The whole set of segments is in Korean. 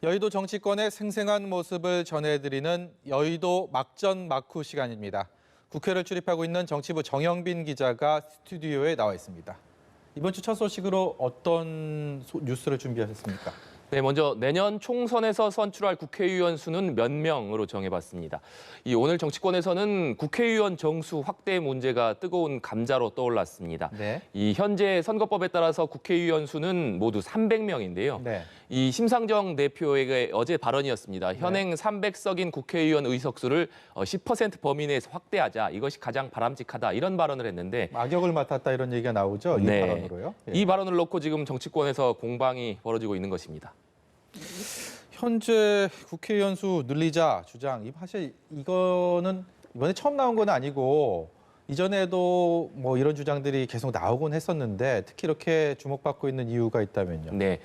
여의도 정치권의 생생한 모습을 전해드리는 여의도 막전 막후 시간입니다. 국회를 출입하고 있는 정치부 정영빈 기자가 스튜디오에 나와 있습니다. 이번 주 첫 소식으로 어떤 뉴스를 준비하셨습니까? 네, 먼저 내년 총선에서 선출할 국회의원 수는 몇 명으로 정해봤습니다. 오늘 정치권에서는 국회의원 정수 확대 문제가 뜨거운 감자로 떠올랐습니다. 네. 현재 선거법에 따라서 국회의원 수는 모두 300명인데요. 네. 심상정 대표에게 어제 발언이었습니다. 현행 300석인 국회의원 의석수를 10% 범위 내에서 확대하자. 이것이 가장 바람직하다. 이런 발언을 했는데 악역을 맡았다 이런 얘기가 나오죠? 이 발언으로요? 예. 이 발언을 놓고 지금 정치권에서 공방이 벌어지고 있는 것입니다. 현재 국회의원 수 늘리자 주장, 사실 이거는 이번에 처음 나온 건 아니고 이전에도 뭐 이런 주장들이 계속 나오곤 했었는데 특히 이렇게 주목받고 있는 이유가 있다면요? 네,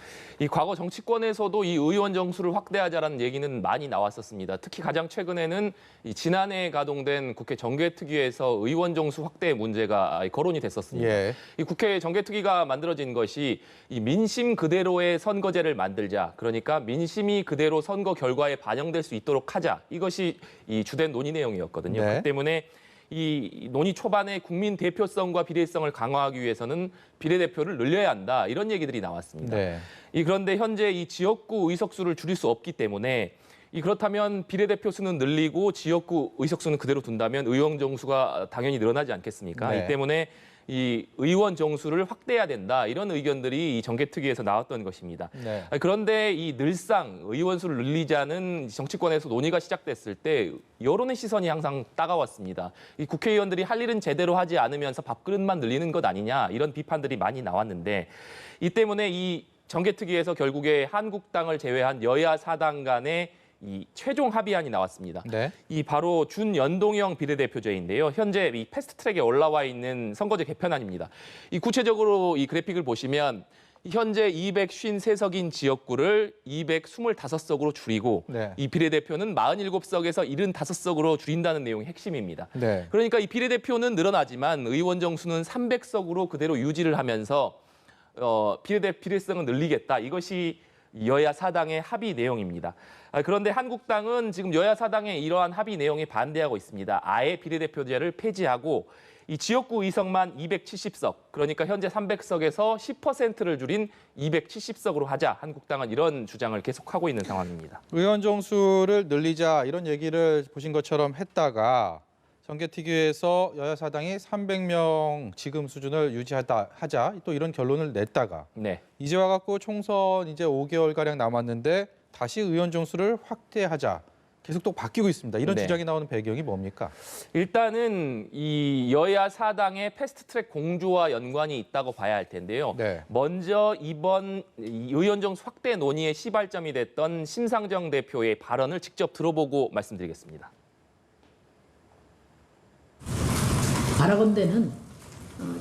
과거 정치권에서도 이 의원 정수를 확대하자라는 얘기는 많이 나왔었습니다. 특히 가장 최근에는 지난해 가동된 국회 정개특위에서 의원 정수 확대 문제가 거론이 됐었습니다. 예. 이 국회 정개특위가 만들어진 것이 이 민심 그대로의 선거제를 만들자, 그러니까 민심이 그대로 선거 결과에 반영될 수 있도록 하자, 이것이 이 주된 논의 내용이었거든요. 네. 그렇기 때문에 이 논의 초반에 국민 대표성과 비례성을 강화하기 위해서는 비례대표를 늘려야 한다, 이런 얘기들이 나왔습니다. 네. 그런데 현재 이 지역구 의석수를 줄일 수 없기 때문에 그렇다면 비례대표 수는 늘리고 지역구 의석수는 그대로 둔다면 의원 정수가 당연히 늘어나지 않겠습니까? 네. 이 때문에 이 의원 정수를 확대해야 된다, 이런 의견들이 이 정개특위에서 나왔던 것입니다. 네. 그런데 이 늘상 의원 수를 늘리자는 정치권에서 논의가 시작됐을 때 여론의 시선이 항상 따가웠습니다. 이 국회의원들이 할 일은 제대로 하지 않으면서 밥그릇만 늘리는 것 아니냐, 이런 비판들이 많이 나왔는데 이 때문에 이 정개특위에서 결국에 한국당을 제외한 여야 4당 간의 이 최종 합의안이 나왔습니다. 네. 바로 준연동형 비례대표제인데요. 현재 이 패스트트랙에 올라와 있는 선거제 개편안입니다. 구체적으로 이 그래픽을 보시면 현재 253석인 지역구를 225석으로 줄이고 네. 이 비례대표는 47석에서 75석으로 줄인다는 내용이 핵심입니다. 네. 그러니까 이 비례대표는 늘어나지만 의원 정수는 300석으로 그대로 유지를 하면서 비례성을 늘리겠다. 이것이 여야 4당의 합의 내용입니다. 그런데 한국당은 지금 여야 4당의 이러한 합의 내용에 반대하고 있습니다. 아예 비례대표제를 폐지하고 이 지역구 의석만 270석, 그러니까 현재 300석에서 10%를 줄인 270석으로 하자. 한국당은 이런 주장을 계속하고 있는 상황입니다. 의원 정수를 늘리자 이런 얘기를 보신 것처럼 했다가 정개특위에서 여야 4당이 300명 지금 수준을 하자 또 이런 결론을 냈다가 네. 이제 와갖고 총선 이제 5개월가량 남았는데 다시 의원 정수를 확대하자. 계속 또 바뀌고 있습니다. 이런 네. 주장이 나오는 배경이 뭡니까? 일단은 이 여야 4당의 패스트트랙 공조와 연관이 있다고 봐야 할 텐데요. 네. 먼저 이번 의원 정수 확대 논의의 시발점이 됐던 심상정 대표의 발언을 직접 들어보고 말씀드리겠습니다. 바라건대는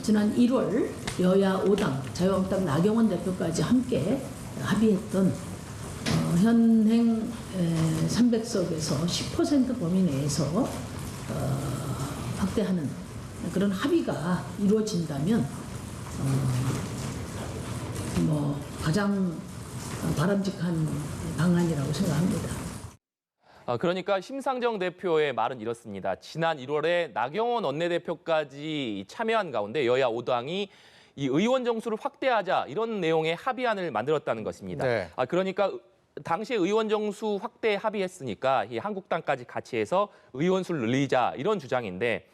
지난 1월 여야 5당, 자유한국당 나경원 대표까지 함께 합의했던 현행 300석에서 10% 범위 내에서 확대하는 그런 합의가 이루어진다면 가장 바람직한 방안이라고 생각합니다. 그러니까 심상정 대표의 말은 이렇습니다. 지난 1월에 나경원 원내대표까지 참여한 가운데 여야 5당이 이 의원 정수를 확대하자, 이런 내용의 합의안을 만들었다는 것입니다. 네. 그러니까 당시에 의원 정수 확대 합의했으니까 이 한국당까지 같이 해서 의원 수를 늘리자, 이런 주장인데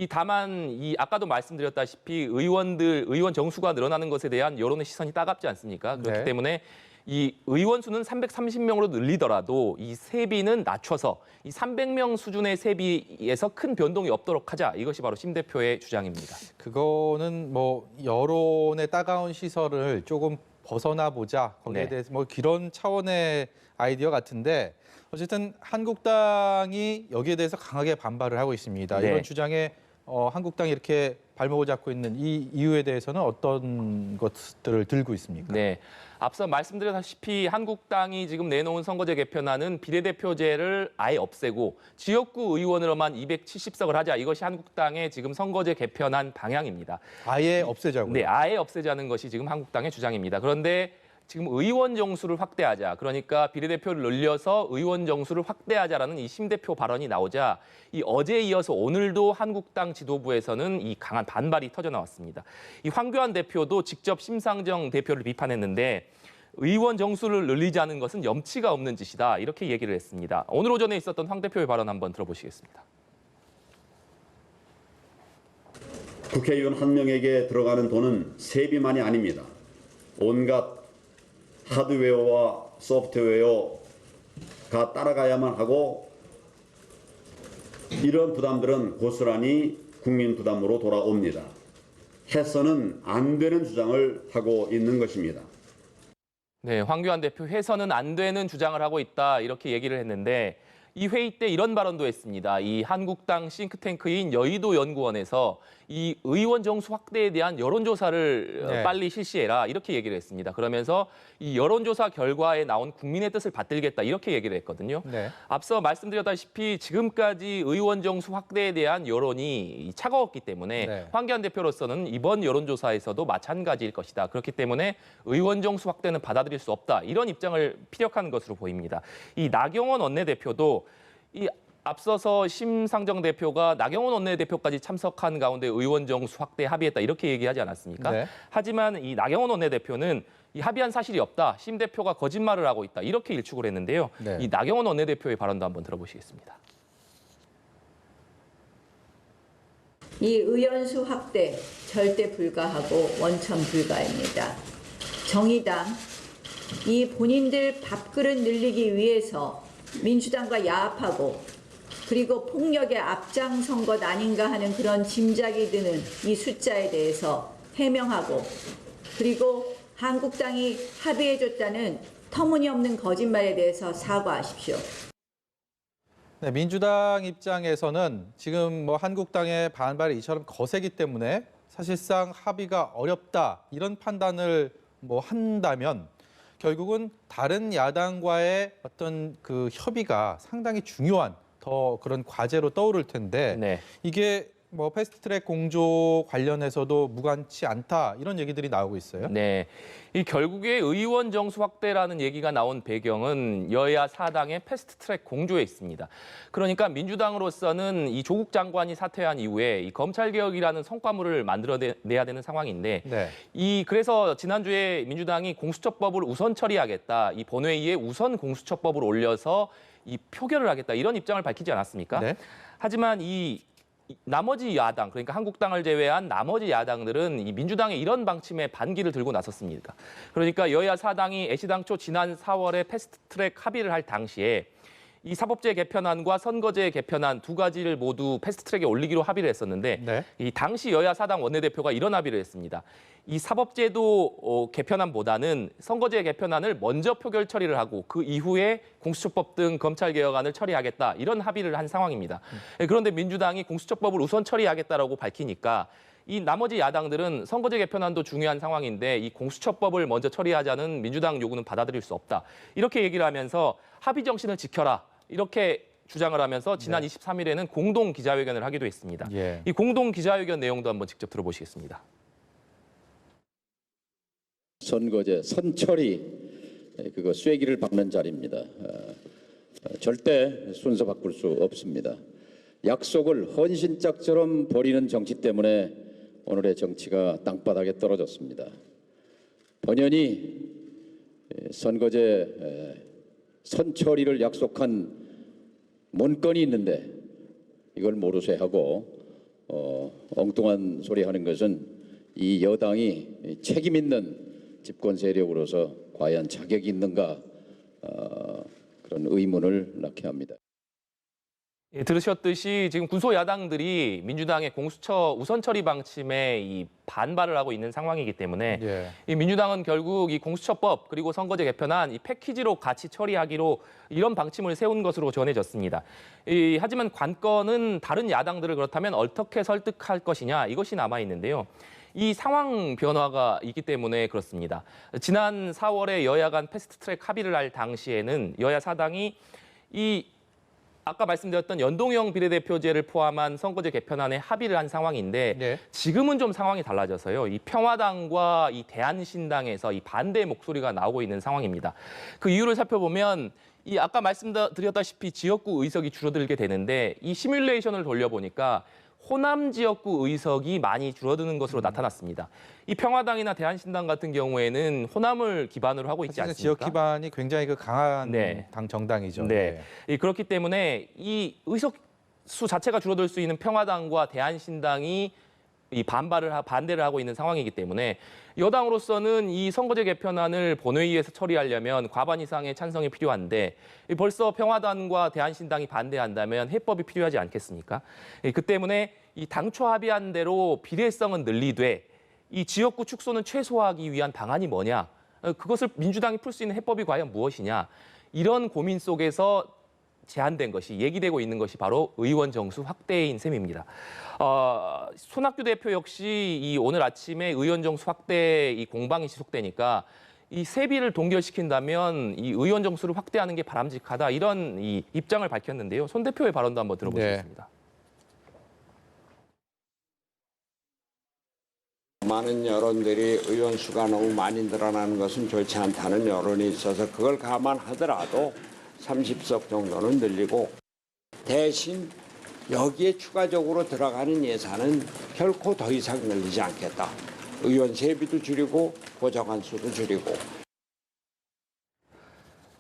다만 아까도 말씀드렸다시피 의원 정수가 늘어나는 것에 대한 여론의 시선이 따갑지 않습니까? 그렇기 네. 때문에 이 의원 수는 330명으로 늘리더라도 이 세비는 낮춰서 이 300명 수준의 세비에서 큰 변동이 없도록 하자. 이것이 바로 심 대표의 주장입니다. 그거는 뭐 여론의 따가운 시선을 조금 벗어나 보자. 거기에 네. 대해서 뭐 그런 차원의 아이디어 같은데 어쨌든 한국당이 여기에 대해서 강하게 반발을 하고 있습니다. 네. 이런 주장에 한국당이 이렇게 발목을 잡고 있는 이 이유에 대해서는 어떤 것들을 들고 있습니까? 네. 앞서 말씀드렸다시피 한국당이 지금 내놓은 선거제 개편안은 비례대표제를 아예 없애고 지역구 의원으로만 270석을 하자. 이것이 한국당의 지금 선거제 개편안 방향입니다. 아예 없애자고요? 네, 아예 없애자는 것이 지금 한국당의 주장입니다. 그런데 지금 의원 정수를 확대하자. 그러니까 비례대표를 늘려서 의원 정수를 확대하자라는 이 심 대표 발언이 나오자 이 어제에 이어서 오늘도 한국당 지도부에서는 이 강한 반발이 터져 나왔습니다. 이 황교안 대표도 직접 심상정 대표를 비판했는데 의원 정수를 늘리자는 것은 염치가 없는 짓이다. 이렇게 얘기를 했습니다. 오늘 오전에 있었던 황 대표의 발언 한번 들어보시겠습니다. 국회의원 한 명에게 들어가는 돈은 세비만이 아닙니다. 온갖 하드웨어와 소프트웨어가 따라가야만 하고 이런 부담들은 고스란히 국민 부담으로 돌아옵니다. 해서는 안 되는 주장을 하고 있는 것입니다. 네, 황교안 대표 해서는 안 되는 주장을 하고 있다 이렇게 얘기를 했는데 이 회의 때 이런 발언도 했습니다. 이 한국당 싱크탱크인 여의도 연구원에서 이 의원 정수 확대에 대한 여론조사를 네. 빨리 실시해라 이렇게 얘기를 했습니다. 그러면서 이 여론조사 결과에 나온 국민의 뜻을 받들겠다 이렇게 얘기를 했거든요. 네. 앞서 말씀드렸다시피 지금까지 의원 정수 확대에 대한 여론이 차가웠기 때문에 네. 황교안 대표로서는 이번 여론조사에서도 마찬가지일 것이다. 그렇기 때문에 의원 정수 확대는 받아들일 수 없다. 이런 입장을 피력하는 것으로 보입니다. 이 나경원 원내대표도 이 앞서서 심상정 대표가 나경원 원내대표까지 참석한 가운데 의원 정수 확대에 합의했다 이렇게 얘기하지 않았습니까? 네. 하지만 이 나경원 원내대표는 이 합의한 사실이 없다. 심 대표가 거짓말을 하고 있다. 이렇게 일축을 했는데요. 네. 이 나경원 원내대표의 발언도 한번 들어보시겠습니다. 이 의원수 확대 절대 불가하고 원천 불가입니다. 정의당 이 본인들 밥그릇 늘리기 위해서 민주당과 야합하고 그리고 폭력에 앞장선 것 아닌가 하는 그런 짐작이 드는 이 숫자에 대해서 해명하고 그리고 한국당이 합의해줬다는 터무니없는 거짓말에 대해서 사과하십시오. 네, 민주당 입장에서는 지금 뭐 한국당의 반발이 이처럼 거세기 때문에 사실상 합의가 어렵다 이런 판단을 뭐 한다면 결국은 다른 야당과의 어떤 그 협의가 상당히 중요한 더 그런 과제로 떠오를 텐데 네. 이게 뭐 패스트트랙 공조 관련해서도 무관치 않다 이런 얘기들이 나오고 있어요. 네, 이 결국에 의원 정수 확대라는 얘기가 나온 배경은 여야 사당의 패스트트랙 공조에 있습니다. 그러니까 민주당으로서는 이 조국 장관이 사퇴한 이후에 이 검찰 개혁이라는 성과물을 만들어내야 되는 상황인데, 네. 그래서 지난주에 민주당이 공수처법을 우선 처리하겠다, 이 본회의에 우선 공수처법을 올려서 이 표결을 하겠다 이런 입장을 밝히지 않았습니까? 네. 하지만 이 나머지 야당, 그러니까 한국당을 제외한 나머지 야당들은 이 민주당의 이런 방침에 반기를 들고 나섰습니다. 그러니까 여야 사당이 애시당초 지난 4월에 패스트트랙 합의를 할 당시에 이 사법제 개편안과 선거제 개편안 두 가지를 모두 패스트트랙에 올리기로 합의를 했었는데 네. 이 당시 여야 사당 원내대표가 이런 합의를 했습니다. 이 사법제도 개편안보다는 선거제 개편안을 먼저 표결 처리를 하고 그 이후에 공수처법 등 검찰개혁안을 처리하겠다 이런 합의를 한 상황입니다. 그런데 민주당이 공수처법을 우선 처리하겠다라고 밝히니까 이 나머지 야당들은 선거제 개편안도 중요한 상황인데 이 공수처법을 먼저 처리하자는 민주당 요구는 받아들일 수 없다. 이렇게 얘기를 하면서 합의 정신을 지켜라. 이렇게 주장을 하면서 지난 23일에는 공동 기자회견을 하기도 했습니다. 예. 이 공동 기자회견 내용도 한번 직접 들어보시겠습니다. 선거제 선처리 그거 쐐기를 박는 자리입니다. 절대 순서 바꿀 수 없습니다. 약속을 헌신짝처럼 버리는 정치 때문에 오늘의 정치가 땅바닥에 떨어졌습니다. 번연이 선거제 선처리를 약속한 문건이 있는데 이걸 모르쇠 하고 엉뚱한 소리 하는 것은 이 여당이 책임 있는 집권 세력으로서 과연 자격이 있는가 그런 의문을 낳게 합니다. 예, 들으셨듯이 지금 군소 야당들이 민주당의 공수처 우선 처리 방침에 이 반발을 하고 있는 상황이기 때문에 예. 이 민주당은 결국 이 공수처법 그리고 선거제 개편안 이 패키지로 같이 처리하기로 이런 방침을 세운 것으로 전해졌습니다. 하지만 관건은 다른 야당들을 그렇다면 어떻게 설득할 것이냐 이것이 남아 있는데요. 이 상황 변화가 있기 때문에 그렇습니다. 지난 4월에 여야 간 패스트트랙 합의를 할 당시에는 여야 사당이 이 아까 말씀드렸던 연동형 비례대표제를 포함한 선거제 개편안에 합의를 한 상황인데 네. 지금은 좀 상황이 달라져서요. 이 평화당과 이 대한신당에서 이 반대 목소리가 나오고 있는 상황입니다. 그 이유를 살펴보면 이 아까 말씀드렸다시피 지역구 의석이 줄어들게 되는데 이 시뮬레이션을 돌려보니까 호남 지역구 의석이 많이 줄어드는 것으로 나타났습니다. 이 평화당이나 대한신당 같은 경우에는 호남을 기반으로 하고 있지 않습니까? 지역 기반이 굉장히 강한 네. 당 정당이죠. 네. 그렇기 때문에 이 의석 수 자체가 줄어들 수 있는 평화당과 대한신당이 이 반대를 하고 있는 상황이기 때문에 여당으로서는 이 선거제 개편안을 본회의에서 처리하려면 과반 이상의 찬성이 필요한데 벌써 평화당과 대한신당이 반대한다면 해법이 필요하지 않겠습니까? 그 때문에 이 당초 합의한 대로 비례성은 늘리되 이 지역구 축소는 최소화하기 위한 방안이 뭐냐? 그것을 민주당이 풀 수 있는 해법이 과연 무엇이냐? 이런 고민 속에서 제안된 것이 얘기되고 있는 것이 바로 의원 정수 확대인 셈입니다. 손학규 대표 역시 이 오늘 아침에 의원 정수 확대 이 공방이 지속되니까 이 세비를 동결시킨다면 이 의원 정수를 확대하는 게 바람직하다 이런 이 입장을 밝혔는데요. 손 대표의 발언도 한번 들어보시겠습니다. 많은 여론들이 의원 수가 너무 많이 늘어나는 것은 좋지 않다는 여론이 있어서 그걸 감안하더라도 30석 정도는 늘리고 대신 여기에 추가적으로 들어가는 예산은 결코 더 이상 늘리지 않겠다. 의원 세비도 줄이고 보좌관 수도 줄이고.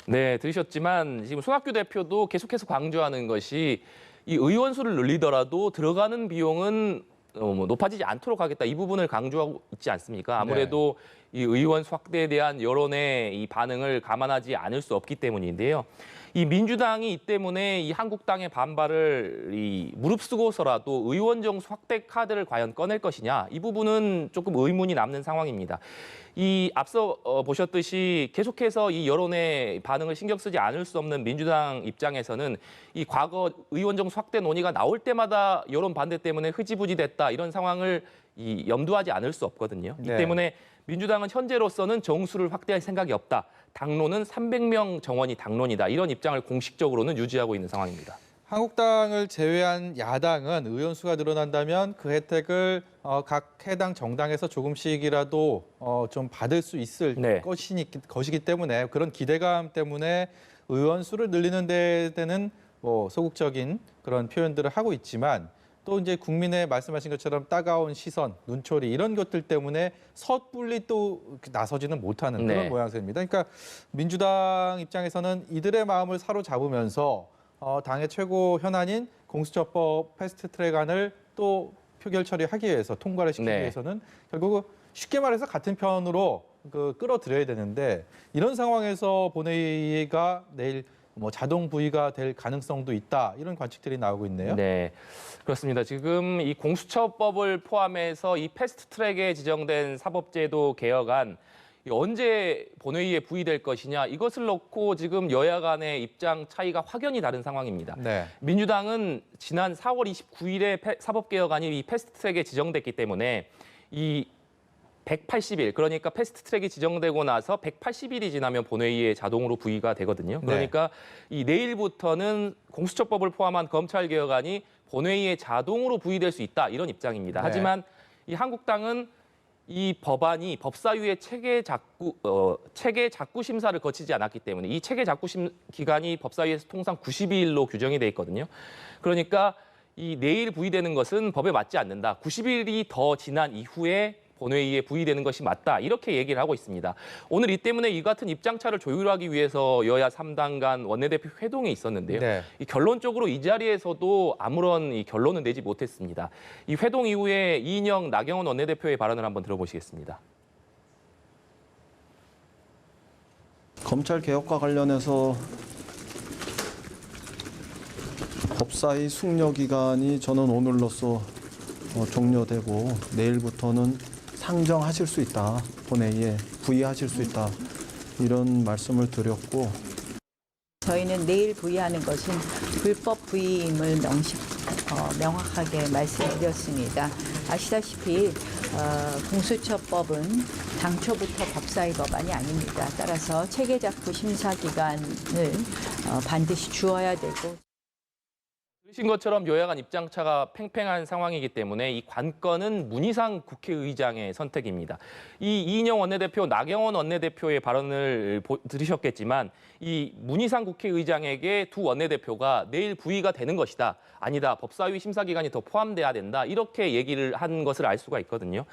네, 들으셨지만 지금 손학규 대표도 계속해서 강조하는 것이 이 의원 수를 늘리더라도 들어가는 비용은 높아지지 않도록 하겠다. 이 부분을 강조하고 있지 않습니까? 아무래도 이 의원 수 확대에 대한 여론의 이 반응을 감안하지 않을 수 없기 때문인데요. 이 민주당이 이 때문에 이 한국당의 반발을 무릅쓰고서라도 의원 정수 확대 카드를 과연 꺼낼 것이냐 이 부분은 조금 의문이 남는 상황입니다. 이 앞서 보셨듯이 계속해서 이 여론의 반응을 신경 쓰지 않을 수 없는 민주당 입장에서는 이 과거 의원 정수 확대 논의가 나올 때마다 여론 반대 때문에 흐지부지됐다 이런 상황을 염두하지 않을 수 없거든요. 이 때문에 민주당은 현재로서는 정수를 확대할 생각이 없다. 당론은 300명 정원이 당론이다. 이런 입장을 공식적으로는 유지하고 있는 상황입니다. 한국당을 제외한 야당은 의원 수가 늘어난다면 그 혜택을 각 해당 정당에서 조금씩이라도 좀 받을 수 있을 것이기 때문에 그런 기대감 때문에 의원 수를 늘리는 데는 소극적인 그런 표현들을 하고 있지만 또 이제 국민의 말씀하신 것처럼 따가운 시선, 눈초리 이런 것들 때문에 섣불리 또 나서지는 못하는 그런 모양새입니다. 그러니까 민주당 입장에서는 이들의 마음을 사로잡으면서 당의 최고 현안인 공수처법 패스트트랙안을 또 표결 처리하기 위해서 통과를 시키기 위해서는 결국 쉽게 말해서 같은 편으로 끌어들여야 되는데 이런 상황에서 본회의가 내일 자동 부의가 될 가능성도 있다 이런 관측들이 나오고 있네요. 네, 그렇습니다. 지금 이 공수처법을 포함해서 이 패스트트랙에 지정된 사법제도 개혁안 언제 본회의에 부의될 것이냐 이것을 놓고 지금 여야 간의 입장 차이가 확연히 다른 상황입니다. 민주당은 지난 4월 29일에 사법개혁안이 이 패스트트랙에 지정됐기 때문에 이 180일, 그러니까 패스트트랙이 지정되고 나서 180일이 지나면 본회의에 자동으로 부의가 되거든요. 그러니까 이 내일부터는 공수처법을 포함한 검찰개혁안이 본회의에 자동으로 부의될 수 있다 이런 입장입니다. 하지만 이 한국당은 이 법안이 법사위의 체계 작구 심사를 거치지 않았기 때문에 이 체계 작구 기간이 법사위에서 통상 90일로 규정이 돼 있거든요. 그러니까 이 내일 부의되는 것은 법에 맞지 않는다. 90일이 더 지난 이후에 본회의에 부의되는 것이 맞다. 이렇게 얘기를 하고 있습니다. 오늘 이 때문에 이 같은 입장차를 조율하기 위해서 여야 3당 간 원내대표 회동이 있었는데요. 이 결론적으로 이 자리에서도 아무런 이 결론은 내지 못했습니다. 이 회동 이후에 이인영, 나경원 원내대표의 발언을 한번 들어보시겠습니다. 검찰 개혁과 관련해서 법사위 숙려 기간이 저는 오늘로써 종료되고 내일부터는 상정하실 수 있다. 본회의에 부의하실 수 있다. 이런 말씀을 드렸고 저희는 내일 부의하는 것은 불법 부의임을 명확하게 말씀드렸습니다. 아시다시피 공수처법은 당초부터 법사위 법안이 아닙니다. 따라서 체계작구 심사 기간을 반드시 주어야 되고 그러신 것처럼 여야 간 입장차가 팽팽한 상황이기 때문에 이 관건은 문희상 국회의장의 선택입니다. 이 이인영 원내대표, 나경원 원내대표의 발언을 들으셨겠지만 이 문희상 국회의장에게 두 원내대표가 내일 부의가 되는 것이다. 아니다. 법사위 심사 기간이 더 포함돼야 된다. 이렇게 얘기를 한 것을 알 수가 있거든요.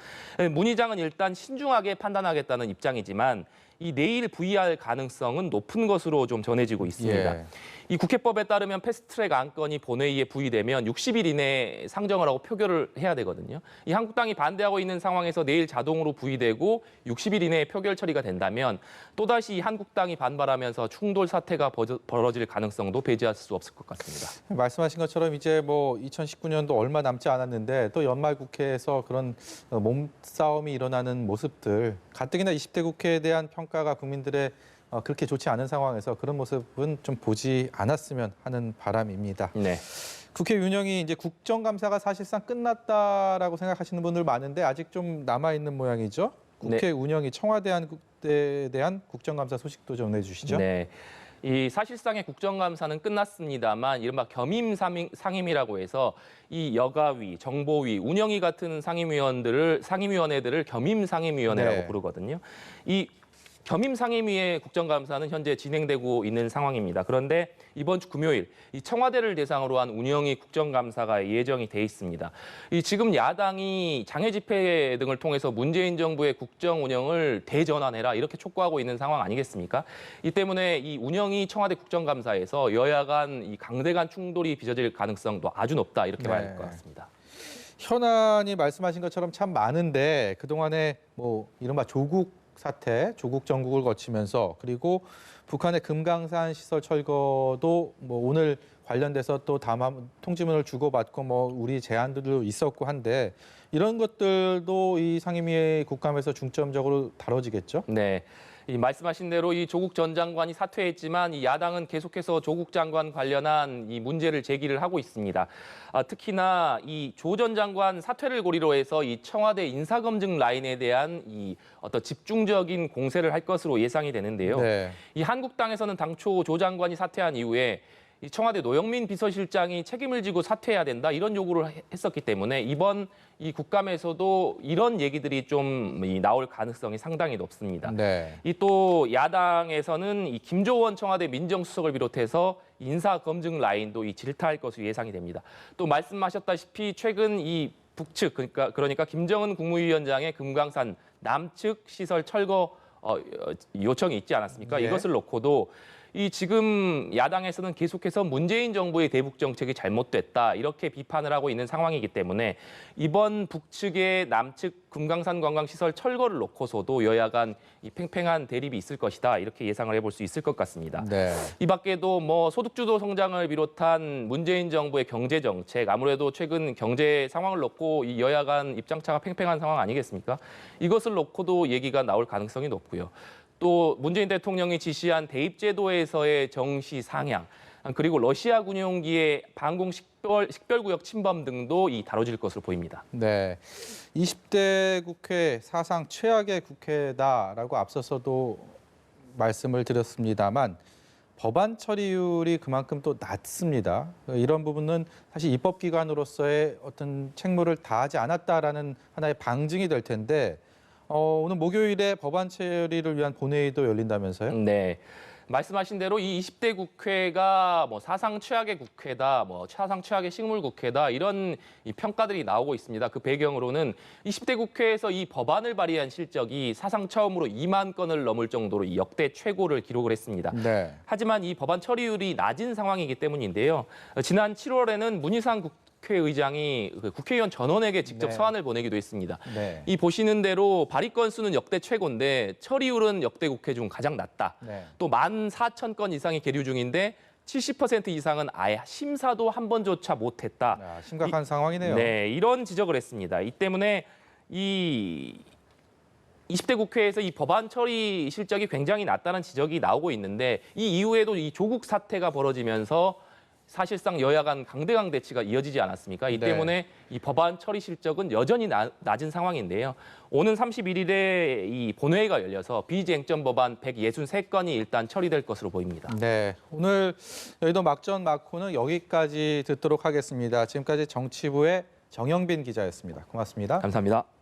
문 의장은 일단 신중하게 판단하겠다는 입장이지만 이 내일 부의할 가능성은 높은 것으로 좀 전해지고 있습니다. 예. 이 국회법에 따르면 패스트트랙 안건이 본회의에 부의되면 60일 이내에 상정을 하고 표결을 해야 되거든요. 이 한국당이 반대하고 있는 상황에서 내일 자동으로 부의되고 60일 이내에 표결 처리가 된다면 또다시 한국당이 반발하면서 충돌 사태가 벌어질 가능성도 배제할 수 없을 것 같습니다. 말씀하신 것처럼 이제 뭐 2019년도 얼마 남지 않았는데 또 연말 국회에서 그런 몸싸움이 일어나는 모습들, 가뜩이나 20대 국회에 대한 평가가 국민들의 그렇게 좋지 않은 상황에서 그런 모습은 좀 보지 않았으면 하는 바람입니다. 네. 국회 운영이 이제 국정감사가 사실상 끝났다라고 생각하시는 분들 많은데 아직 좀 남아 있는 모양이죠. 국회 운영이 청와대에 대한 국정감사 소식도 전해주시죠. 네. 이 사실상의 국정감사는 끝났습니다만 이른바 겸임 상임이라고 해서 이 여가위, 정보위, 운영위 같은 상임위원회들을 겸임 상임위원회라고 네. 부르거든요. 이 겸임 상임위의 국정감사는 현재 진행되고 있는 상황입니다. 그런데 이번 주 금요일 이 청와대를 대상으로 한 운영위 국정감사가 예정이 돼 있습니다. 이 지금 야당이 장외 집회 등을 통해서 문재인 정부의 국정 운영을 대전환해라 이렇게 촉구하고 있는 상황 아니겠습니까? 이 때문에 이 운영위 청와대 국정감사에서 여야 간 이 강대 간 충돌이 빚어질 가능성도 아주 높다 이렇게 봐야 될 것 같습니다. 현안이 말씀하신 것처럼 참 많은데 그동안에 뭐 이른바 조국 사태, 조국 정국을 거치면서 그리고 북한의 금강산 시설 철거도 뭐 오늘 관련돼서 또 통지문을 주고받고 뭐 우리 제안들도 있었고 한데 이런 것들도 이 상임위의 국감에서 중점적으로 다뤄지겠죠? 네. 이 말씀하신 대로 이 조국 전 장관이 사퇴했지만 이 야당은 계속해서 조국 장관 관련한 이 문제를 제기를 하고 있습니다. 특히나 이 조 전 장관 사퇴를 고리로 해서 이 청와대 인사검증 라인에 대한 이 어떤 집중적인 공세를 할 것으로 예상이 되는데요. 네. 이 한국당에서는 당초 조 장관이 사퇴한 이후에 이 청와대 노영민 비서실장이 책임을 지고 사퇴해야 된다 이런 요구를 했었기 때문에 이번 이 국감에서도 이런 얘기들이 좀 나올 가능성이 상당히 높습니다. 네. 이 또 야당에서는 이 김조원 청와대 민정수석을 비롯해서 인사 검증 라인도 이 질타할 것으로 예상이 됩니다. 또 말씀하셨다시피 최근 이 북측 그러니까 김정은 국무위원장의 금강산 남측 시설 철거 요청이 있지 않았습니까? 네. 이것을 놓고도 이 지금 야당에서는 계속해서 문재인 정부의 대북 정책이 잘못됐다 이렇게 비판을 하고 있는 상황이기 때문에 이번 북측의 남측 금강산 관광시설 철거를 놓고서도 여야 간 이 팽팽한 대립이 있을 것이다 이렇게 예상을 해볼 수 있을 것 같습니다. 네. 이 밖에도 뭐 소득주도 성장을 비롯한 문재인 정부의 경제 정책 아무래도 최근 경제 상황을 놓고 이 여야 간 입장차가 팽팽한 상황 아니겠습니까? 이것을 놓고도 얘기가 나올 가능성이 높고요. 또 문재인 대통령이 지시한 대입제도에서의 정시 상향, 그리고 러시아 군용기의 방공 식별구역 침범 등도 다뤄질 것으로 보입니다. 네. 20대 국회 사상 최악의 국회다라고 앞서서도 말씀을 드렸습니다만 법안 처리율이 그만큼 또 낮습니다. 이런 부분은 사실 입법기관으로서의 어떤 책무를 다하지 않았다라는 하나의 방증이 될 텐데 오늘 목요일에 법안 처리를 위한 본회의도 열린다면서요? 네. 말씀하신 대로 이 20대 국회가 뭐 사상 최악의 국회다, 뭐 사상 최악의 식물 국회다 이런 이 평가들이 나오고 있습니다. 그 배경으로는 20대 국회에서 이 법안을 발의한 실적이 사상 처음으로 2만 건을 넘을 정도로 이 역대 최고를 기록을 했습니다. 네. 하지만 이 법안 처리율이 낮은 상황이기 때문인데요. 지난 7월에는 문희상 국회의장이 국회의원 전원에게 직접 네. 서한을 보내기도 했습니다. 네. 이 보시는 대로 발의 건수는 역대 최고인데 처리율은 역대 국회 중 가장 낮다. 네. 또 14,000건 이상이 계류 중인데 70% 이상은 아예 심사도 한 번조차 못했다. 심각한 상황이네요. 네, 이런 지적을 했습니다. 이 때문에 이 20대 국회에서 이 법안 처리 실적이 굉장히 낮다는 지적이 나오고 있는데 이 이후에도 이 조국 사태가 벌어지면서 사실상 여야 간 강대강 대치가 이어지지 않았습니까? 이 네. 때문에 이 법안 처리 실적은 여전히 낮은 상황인데요. 오는 31일에 이 본회의가 열려서 비쟁점 법안 163건이 일단 처리될 것으로 보입니다. 네, 오늘 여의도 막전 막후는 여기까지 듣도록 하겠습니다. 지금까지 정치부의 정영빈 기자였습니다. 고맙습니다. 감사합니다.